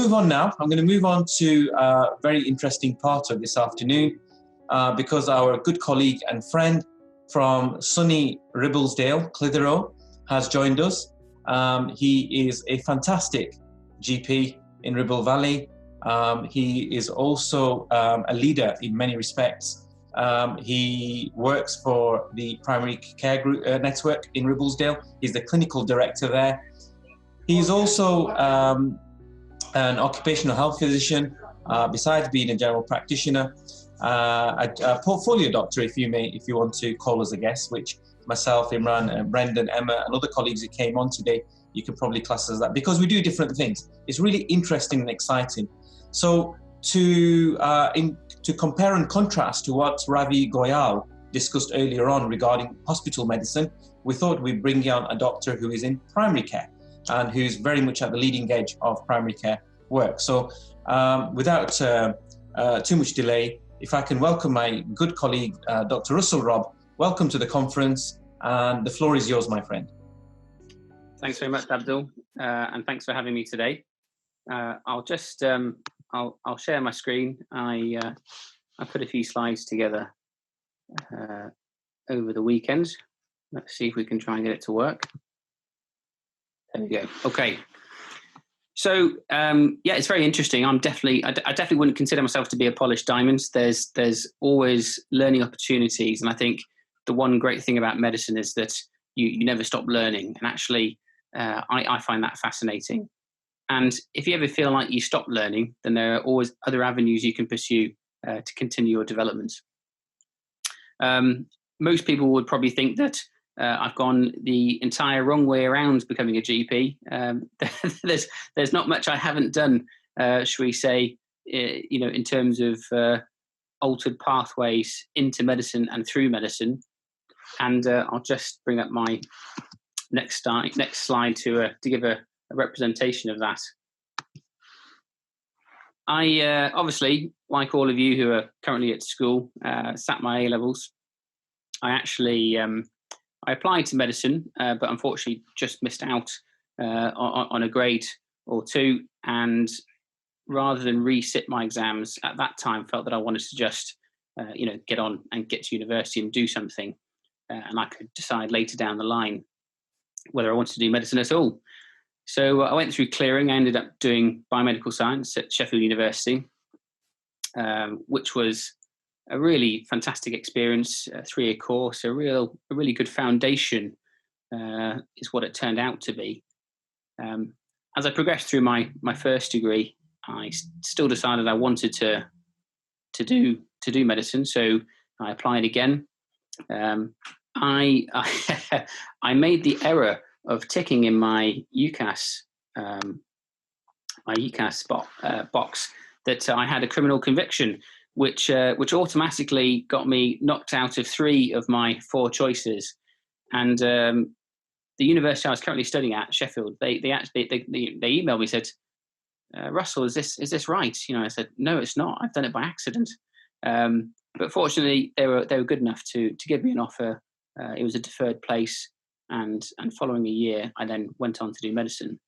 move on now. I'm going to move on to a very interesting part of this afternoon because our good colleague and friend from sunny Ribblesdale, Clitheroe, has joined us. He is a fantastic GP in Ribble Valley. He is also a leader in many respects. He works for the primary care group network in Ribblesdale. He's the clinical director there. He's also an occupational health physician, besides being a general practitioner, a portfolio doctor, if you want to call us a guest, which myself, Imran, Brendan, Emma, and other colleagues who came on today, you can probably class as that, because we do different things. It's really interesting and exciting. So to compare and contrast to what Ravi Goyal discussed earlier on regarding hospital medicine, we thought we'd bring on a doctor who is in primary care and who's very much at the leading edge of primary care work. So without too much delay, if I can welcome my good colleague, Dr. Russell Robb, welcome to the conference, and the floor is yours, my friend. Thanks very much, Abdul, and thanks for having me today. I'll just I'll share my screen. I put a few slides together over the weekend. Let's see if we can try and get it to work. There we go. Okay. So yeah, it's very interesting. I definitely wouldn't consider myself to be a polished diamond. There's always learning opportunities, and I think the one great thing about medicine is that you never stop learning. And actually, I find that fascinating. And if you ever feel like you stop learning, then there are always other avenues you can pursue to continue your development. Most people would probably think that I've gone the entire wrong way around becoming a GP. There's not much I haven't done, shall we say, in terms of altered pathways into medicine and through medicine. And I'll just bring up my next slide to give a representation of that. I obviously, like all of you who are currently at school, sat my A-levels. I applied to medicine, but unfortunately just missed out on a grade or two. And rather than resit my exams at that time, felt that I wanted to just, get on and get to university and do something. And I could decide later down the line whether I wanted to do medicine at all. So I went through clearing. I ended up doing biomedical science at Sheffield University, which was a really fantastic experience, a 3-year course, a really good foundation is what it turned out to be. As I progressed through my first degree, I still decided I wanted to do medicine, so I applied again. I made the error of ticking in my UCAS box that I had a criminal conviction, which automatically got me knocked out of 3 of my 4 choices. And the university I was currently studying at, Sheffield, they emailed me, said, Russell, is this right? I said, no, it's not. I've done it by accident. But fortunately, they were good enough to give me an offer. It was a deferred place, and following a year, I then went on to do medicine.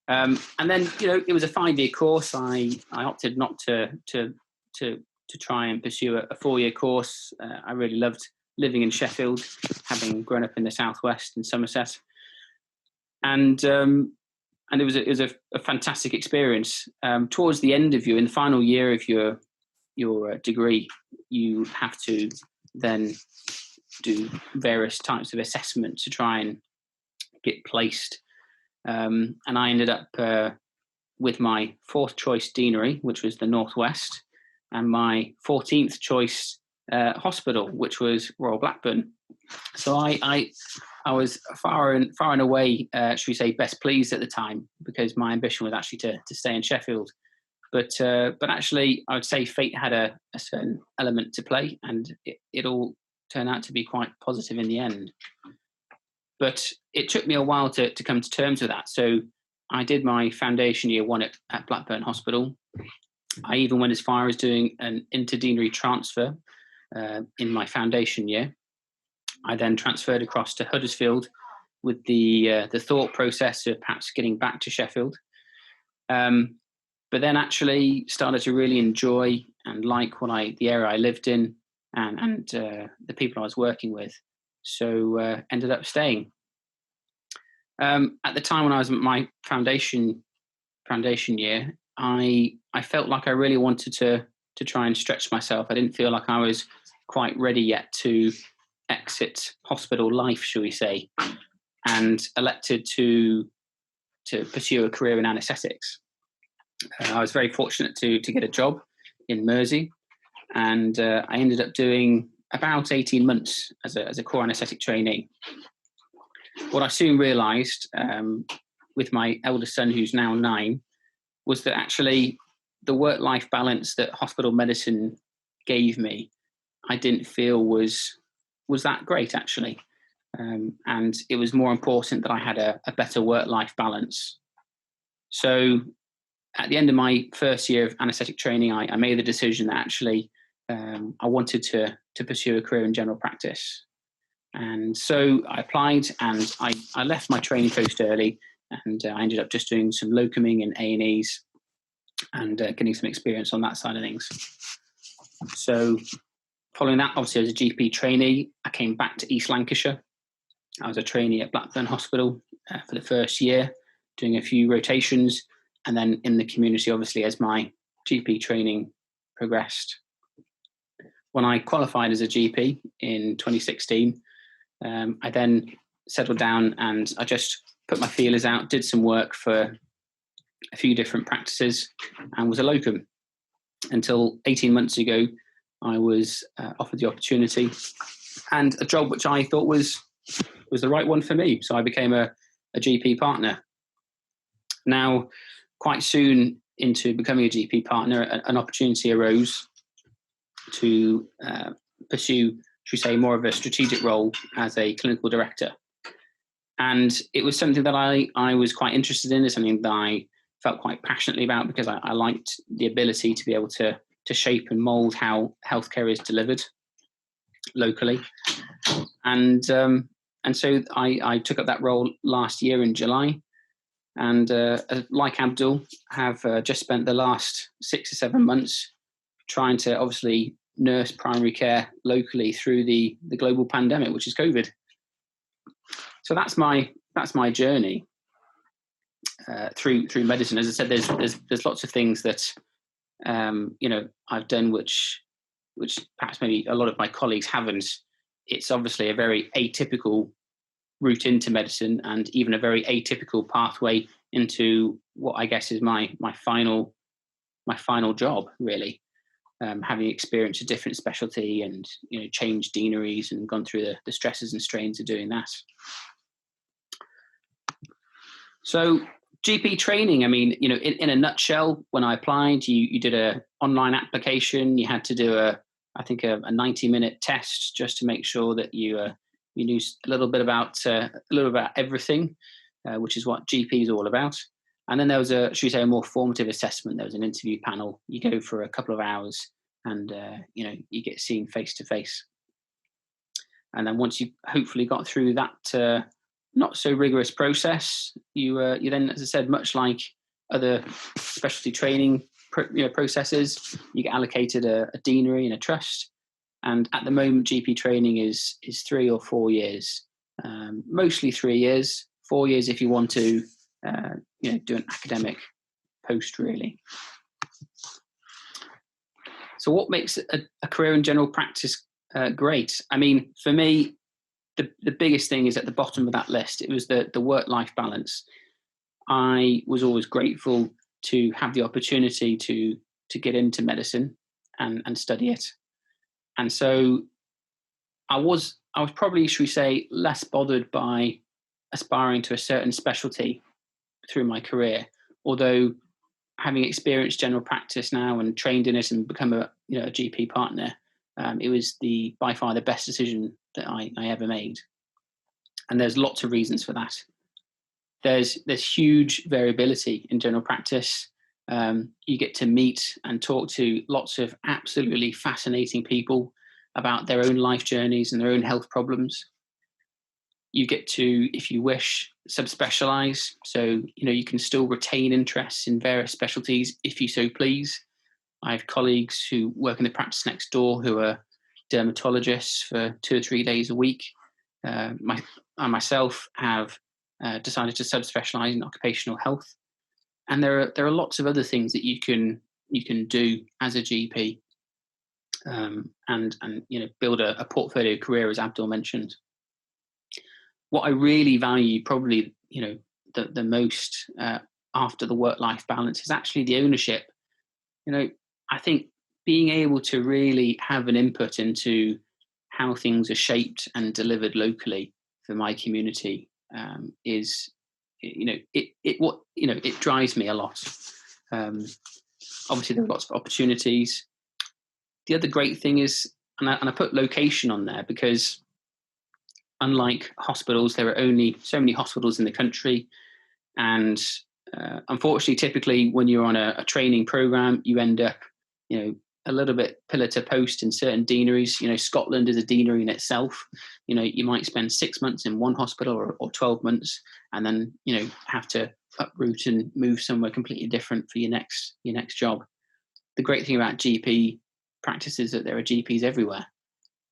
And then, it was a 5-year course. I opted not to try and pursue a 4-year course. I really loved living in Sheffield, having grown up in the southwest in Somerset, and it was a fantastic experience. Towards the end in the final year of your degree, you have to then do various types of assessment to try and get placed. And I ended up with my 4th choice deanery, which was the Northwest, and my 14th choice hospital, which was Royal Blackburn. So I was far and away, should we say, best pleased at the time, because my ambition was actually to stay in Sheffield. But actually, I would say fate had a certain element to play, and it all turned out to be quite positive in the end. But it took me a while to come to terms with that. So I did my foundation year 1 at Blackburn Hospital. I even went as far as doing an interdeanery transfer in my foundation year. I then transferred across to Huddersfield with the thought process of perhaps getting back to Sheffield. But then actually started to really enjoy and like the area I lived in and the people I was working with. So ended up staying. At the time when I was in my foundation year, I felt like I really wanted to try and stretch myself. I didn't feel like I was quite ready yet to exit hospital life, shall we say, and elected to pursue a career in anaesthetics. I was very fortunate to get a job in Mersey, and I ended up doing about 18 months as a core anaesthetic trainee. What I soon realised with my eldest son, who's now 9, was that actually the work-life balance that hospital medicine gave me, I didn't feel was that great, actually. And it was more important that I had a better work-life balance. So at the end of my first year of anaesthetic training, I made the decision that actually I wanted to pursue a career in general practice. And so I applied, and I left my training post early, and I ended up just doing some locuming and A&Es and getting some experience on that side of things. So following that, obviously as a GP trainee, I came back to East Lancashire. I was a trainee at Blackburn Hospital for the first year, doing a few rotations, and then in the community, obviously, as my GP training progressed. When I qualified as a GP in 2016, I then settled down and I just put my feelers out, did some work for a few different practices, and was a locum until 18 months ago. I was offered the opportunity and a job which I thought was the right one for me. So I became a GP partner. Now, quite soon into becoming a GP partner, an opportunity arose to pursue, should we say, more of a strategic role as a clinical director. And it was something that I was quite interested in. It's something that I felt quite passionately about because I liked the ability to be able to shape and mould how healthcare is delivered locally. And so I took up that role last year in July. And like Abdul, have just spent the last 6 or 7 months trying to obviously nurse primary care locally through the global pandemic, which is COVID. So that's my journey through medicine. As I said, there's lots of things that I've done which perhaps maybe a lot of my colleagues haven't. It's obviously a very atypical route into medicine, and even a very atypical pathway into what I guess is my final job, really. Having experienced a different specialty and changed deaneries and gone through the stresses and strains of doing that. So GP training, I mean, in a nutshell, when I applied, you did a online application. You had to do a 90-minute test just to make sure that you knew a little bit about everything, which is what GP is all about. And then there was a more formative assessment. There was an interview panel. You go for a couple of hours, and you get seen face to face. And then once you hopefully got through that not so rigorous process, you then, as I said, much like other specialty training processes, you get allocated a deanery and a trust. And at the moment, GP training is 3 or 4 years, mostly 3 years, 4 years if you want to do an academic post, really. So what makes a career in general practice great? I mean, for me, the biggest thing is at the bottom of that list. It was the work-life balance. I was always grateful to have the opportunity to get into medicine and study it. And so I was probably, should we say, less bothered by aspiring to a certain specialty through my career, although having experienced general practice now and trained in it and become a GP partner, it was by far the best decision that I ever made. And there's lots of reasons for that. There's huge variability in general practice. You get to meet and talk to lots of absolutely fascinating people about their own life journeys and their own health problems. You get to, if you wish, subspecialise. So, you can still retain interests in various specialties if you so please. I have colleagues who work in the practice next door who are dermatologists for 2 or 3 days a week. I myself have decided to subspecialise in occupational health. And there are lots of other things that you can do as a GP, and build a portfolio career, as Abdul mentioned. What I really value, probably the most after the work-life balance, is actually the ownership. I think being able to really have an input into how things are shaped and delivered locally for my community is, it drives me a lot. Obviously, there are lots of opportunities. The other great thing is, and I put location on there because, unlike hospitals, there are only so many hospitals in the country, and unfortunately, typically when you're on a training program, you end up, a little bit pillar to post in certain deaneries. Scotland is a deanery in itself. You might spend 6 months in one hospital or 12 months, and then have to uproot and move somewhere completely different for your next job. The great thing about GP practice is that there are GPs everywhere.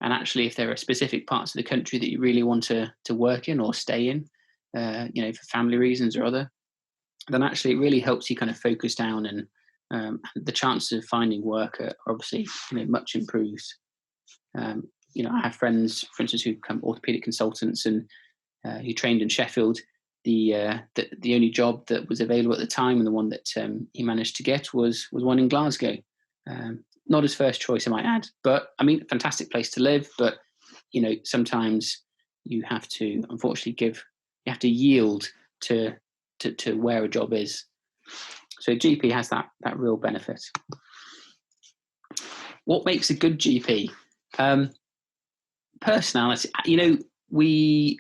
And actually, if there are specific parts of the country that you really want to work in or stay in, for family reasons or other, then actually it really helps you kind of focus down, and the chances of finding work are obviously much improved. I have friends, for instance, who become orthopaedic consultants and who trained in Sheffield. The only job that was available at the time, and the one that he managed to get, was one in Glasgow. Not his first choice, I might add, but fantastic place to live. But sometimes you have to, unfortunately, yield to where a job is. So GP has that real benefit. What makes a good GP? Personality. We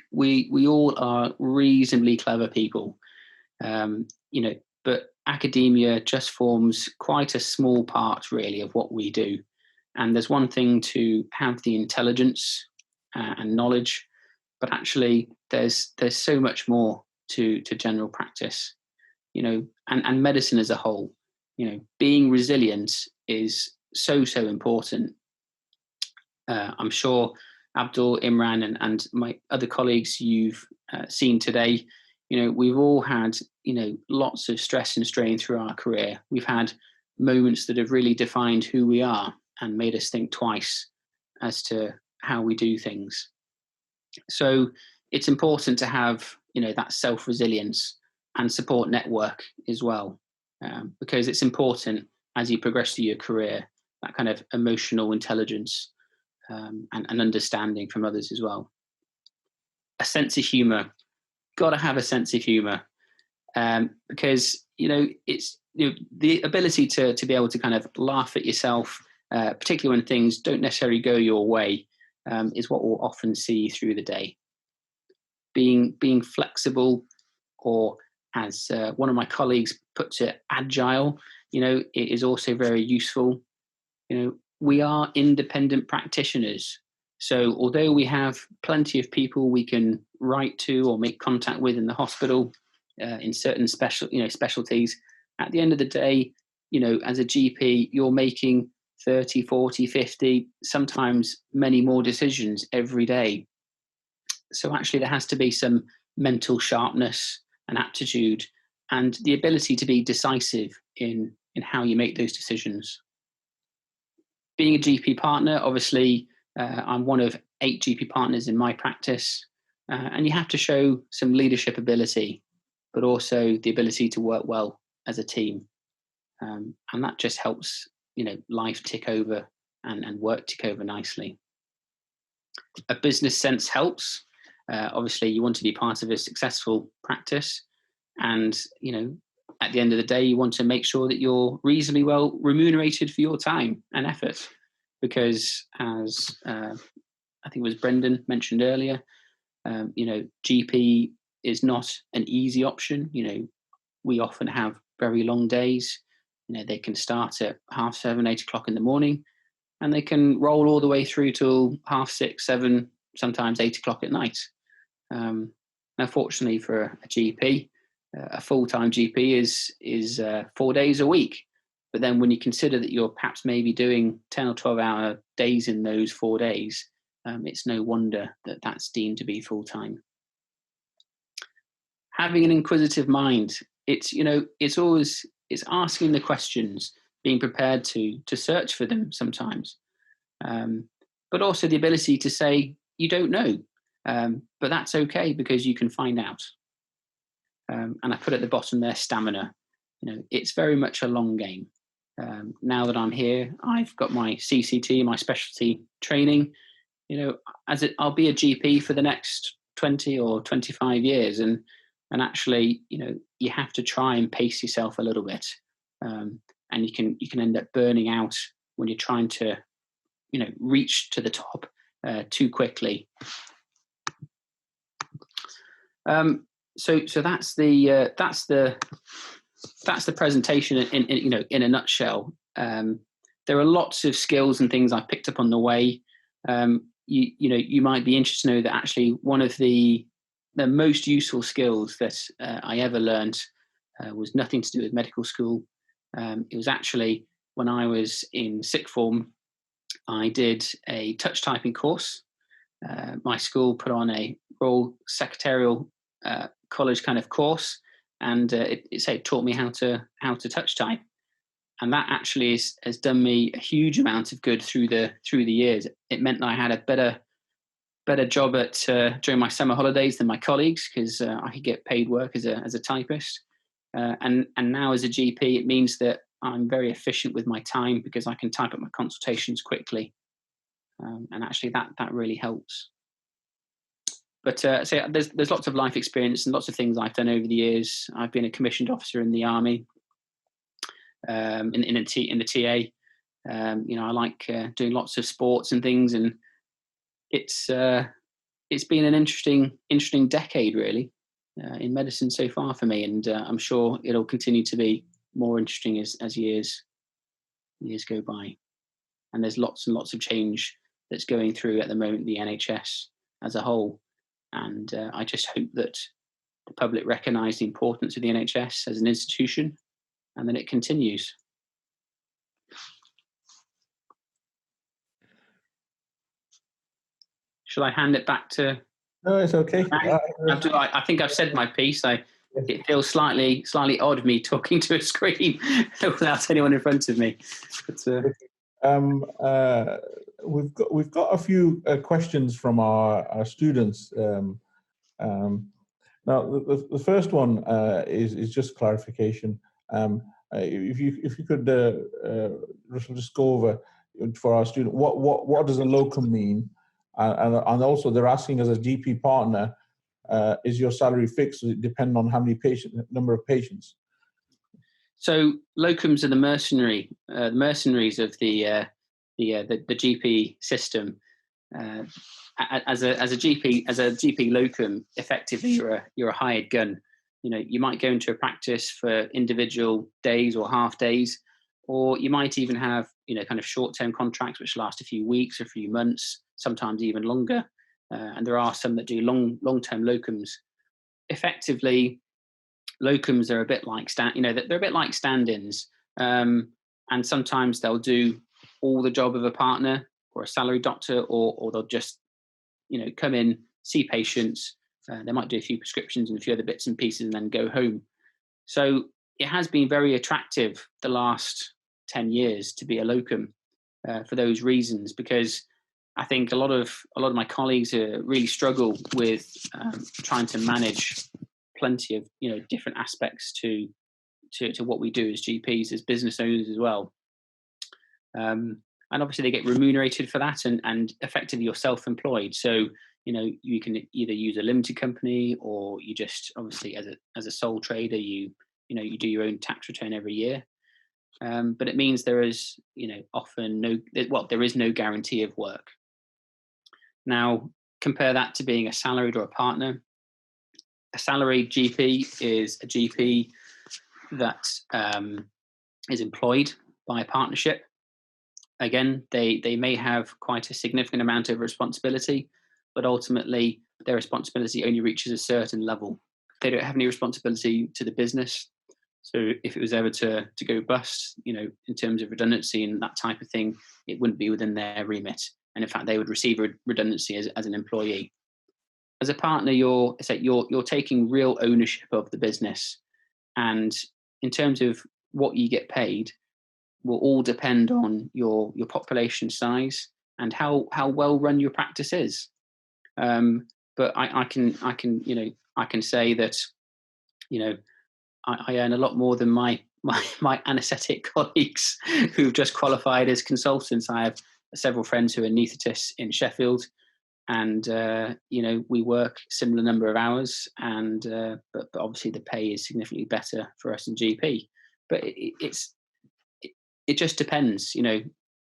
all are reasonably clever people, but academia just forms quite a small part, really, of what we do. And there's one thing to have the intelligence and knowledge, but actually there's so much more to general practice, and medicine as a whole. Being resilient is so important. I'm sure Abdul, Imran, and my other colleagues you've seen today, we've all had, lots of stress and strain through our career. We've had moments that have really defined who we are and made us think twice as to how we do things. So it's important to have, that self-resilience and support network as well, because it's important as you progress through your career, that kind of emotional intelligence and understanding from others as well. A sense of humour. Got to have a sense of humour, because it's the ability to be able to kind of laugh at yourself, particularly when things don't necessarily go your way, is what we'll often see through the day. Being flexible, or as one of my colleagues puts it, agile, it is also very useful. We are independent practitioners. So although we have plenty of people we can write to or make contact with in the hospital, in certain specialties, at the end of the day, as a GP, you're making 30, 40, 50, sometimes many more decisions every day. So actually there has to be some mental sharpness and aptitude and the ability to be decisive in how you make those decisions. Being a GP partner, obviously, I'm one of 8 GP partners in my practice, and you have to show some leadership ability, but also the ability to work well as a team. And that just helps, life tick over and work tick over nicely. A business sense helps. Obviously, you want to be part of a successful practice, and, at the end of the day, you want to make sure that you're reasonably well remunerated for your time and effort, because as I think it was Brendan mentioned earlier, GP is not an easy option. We often have very long days. They can start at 7:30, 8 o'clock in the morning, and they can roll all the way through till 6:30, 7, sometimes 8 o'clock at night. Now, fortunately for a GP, a full-time GP is 4 days a week. But then when you consider that you're perhaps maybe doing 10 or 12-hour days in those 4 days, it's no wonder that that's deemed to be full-time. Having an inquisitive mind, it's asking the questions, being prepared to search for them sometimes, but also the ability to say you don't know, but that's okay because you can find out. And I put at the bottom there stamina. It's very much a long game. Now that I'm here, I've got my CCT, my specialty training. I'll be a GP for the next 20 or 25 years, and actually, you have to try and pace yourself a little bit, and you can end up burning out when you're trying to, reach to the top too quickly. So that's the presentation in a nutshell. There are lots of skills and things I picked up on the way. You might be interested to know that actually one of the most useful skills that I ever learned was nothing to do with medical school. It was actually when I was in sixth form, I did a touch typing course. My school put on a Royal Secretarial College kind of course, and it taught me how to touch type, and that actually has done me a huge amount of good through the years. It meant that I had a better job at during my summer holidays than my colleagues, because I could get paid work as a typist, and now as a GP, it means that I'm very efficient with my time because I can type up my consultations quickly, and actually that really helps. But so there's lots of life experience and lots of things I've done over the years. I've been a commissioned officer in the army, in the TA. I like doing lots of sports and things, and it's been an interesting decade really in medicine so far for me, and I'm sure it'll continue to be more interesting as years go by. And there's lots and lots of change that's going through at the moment, the NHS as a whole. And I just hope that the public recognise the importance of the NHS as an institution, and that it continues. Shall I hand it back to? No, it's okay. I think I've said my piece. It feels slightly odd me talking to a screen without anyone in front of me. But, we've got a few questions from our students. Now, the first one is just clarification. If you could just go over for our student what does a locum mean, and also they're asking, as a GP partner, is your salary fixed? Does it depend on how many number of patients? So locums are the mercenaries of the GP system. As a GP locum, effectively you're a hired gun. You might go into a practice for individual days or half days, or you might even have kind of short-term contracts which last a few weeks or a few months, sometimes even longer. And there are some that do long-term locums. Effectively, locums are a bit like they're a bit like stand-ins, and sometimes they'll do all the job of a partner or a salary doctor, or they'll just come in, see patients. They might do a few prescriptions and a few other bits and pieces and then go home. So it has been very attractive the last 10 years to be a locum for those reasons, because I think a lot of my colleagues really struggle with trying to manage plenty of different aspects to what we do as GPs, as business owners as well. And obviously they get remunerated for that, and effectively you're self-employed. So you can either use a limited company, or you just obviously as a sole trader you do your own tax return every year. But it means there is often there is no guarantee of work. Now compare that to being a salaried or a partner. A salaried GP is a GP that is employed by a partnership. Again, they may have quite a significant amount of responsibility, but ultimately their responsibility only reaches a certain level. They don't have any responsibility to the business. So if it was ever to go bust, in terms of redundancy and that type of thing, it wouldn't be within their remit. And in fact, they would receive redundancy as an employee. As a partner, you're taking real ownership of the business, and in terms of what you get paid, will all depend on your population size and how well run your practice is. But I can say that I earn a lot more than my anaesthetic colleagues who've just qualified as consultants. I have several friends who are anaesthetists in Sheffield, and we work similar number of hours, and but obviously the pay is significantly better for us in GP. But it just depends.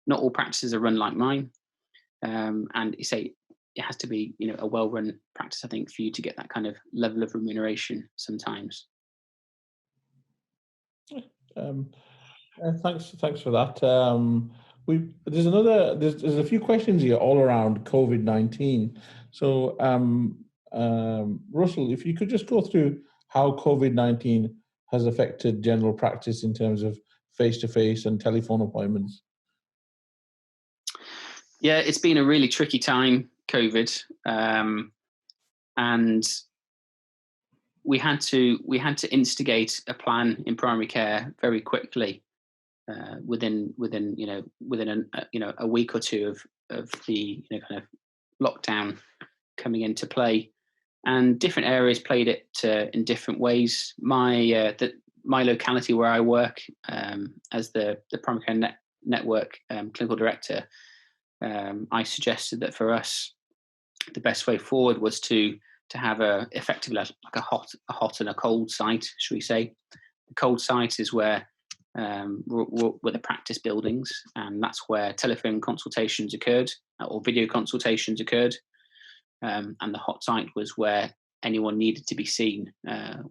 Not all practices are run like mine, and you say it has to be a well-run practice, I think, for you to get that kind of level of remuneration sometimes. Thanks for that. There's a few questions here all around COVID-19. So Russell, if you could just go through how COVID-19 has affected general practice in terms of face-to-face and telephone appointments. Yeah, it's been a really tricky time, COVID, and we had to instigate a plan in primary care very quickly, within a week or two of the kind of lockdown coming into play, and different areas played it in different ways. My locality where I work, as the primary care network clinical director, I suggested that for us the best way forward was to have effectively like a hot and a cold site, should we say. The cold site is where the practice buildings, and that's where telephone consultations occurred or video consultations occurred. And the hot site was where anyone needed to be seen,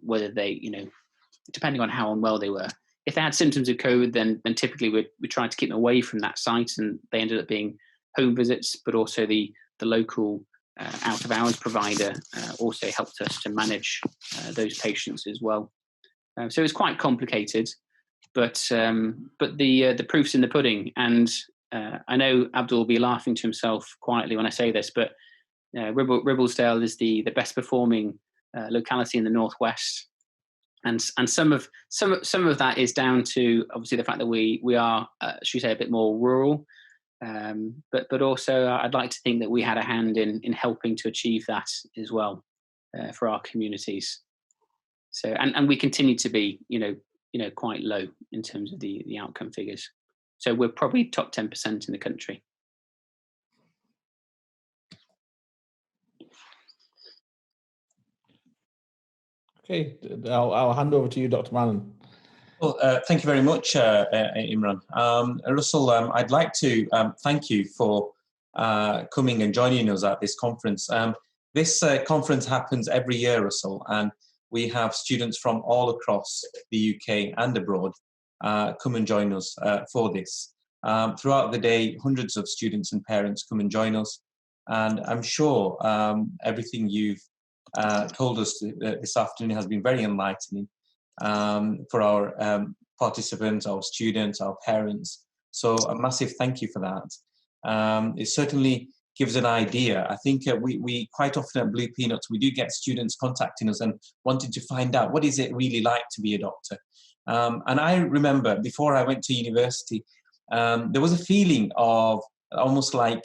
whether they, depending on how unwell they were. If they had symptoms of COVID, then typically we tried to keep them away from that site, and they ended up being home visits, but also the local out of hours provider also helped us to manage those patients as well. So it's quite complicated, but the proof's in the pudding. And I know Abdul will be laughing to himself quietly when I say this, but Ribblesdale is the best performing locality in the northwest, and some of that is down to obviously the fact that we are should we say a bit more rural. But also I'd like to think that we had a hand in helping to achieve that as well for our communities. So and we continue to be quite low in terms of the outcome figures. So we're probably top 10% in the country. Okay, I'll hand over to you, Dr. Mannon. Well, thank you very much, Imran. Russell, I'd like to thank you for coming and joining us at this conference. This conference happens every year, Russell, and we have students from all across the UK and abroad come and join us for this. Throughout the day, hundreds of students and parents come and join us, and I'm sure everything you've told us this afternoon has been very enlightening for our participants, our students, our parents. So a massive thank you for that. It certainly gives an idea. I think we quite often at Blue Peanuts, we do get students contacting us and wanting to find out what is it really like to be a doctor. And I remember before I went to university, there was a feeling of almost like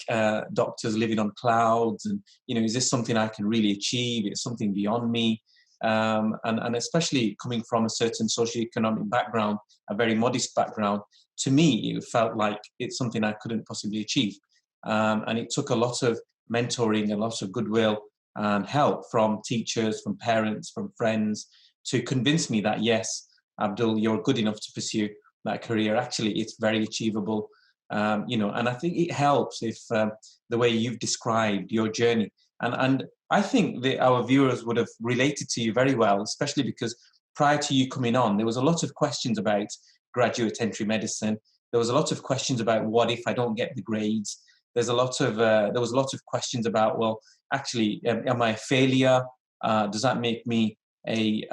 doctors living on clouds, and is this something I can really achieve? It's something beyond me. And especially coming from a certain socioeconomic background, a very modest background, to me it felt like it's something I couldn't possibly achieve. And it took a lot of mentoring, a lot of goodwill and help from teachers, from parents, from friends to convince me that yes, Abdul, you're good enough to pursue that career. Actually, it's very achievable. And I think it helps if the way you've described your journey. And I think that our viewers would have related to you very well, especially because prior to you coming on, there was a lot of questions about graduate entry medicine. There was a lot of questions about what if I don't get the grades. there's a lot of there was a lot of questions about, well, actually, am I a failure? Does that make me a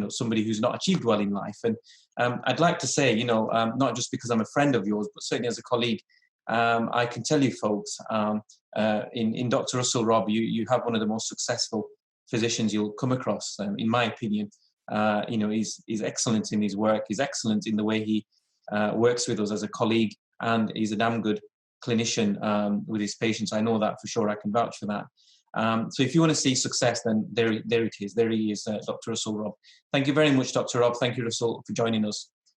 somebody who's not achieved well in life? And I'd like to say, not just because I'm a friend of yours, but certainly as a colleague, I can tell you folks, in Dr. Russell Robb, you have one of the most successful physicians you'll come across, in my opinion. He's excellent in his work. He's excellent in the way he works with us as a colleague, and he's a damn good clinician with his patients. I know that for sure. I can vouch for that. So if you want to see success, then there it is. There he is, Dr. Russell Robb. Thank you very much, Dr. Robb. Thank you, Russell, for joining us.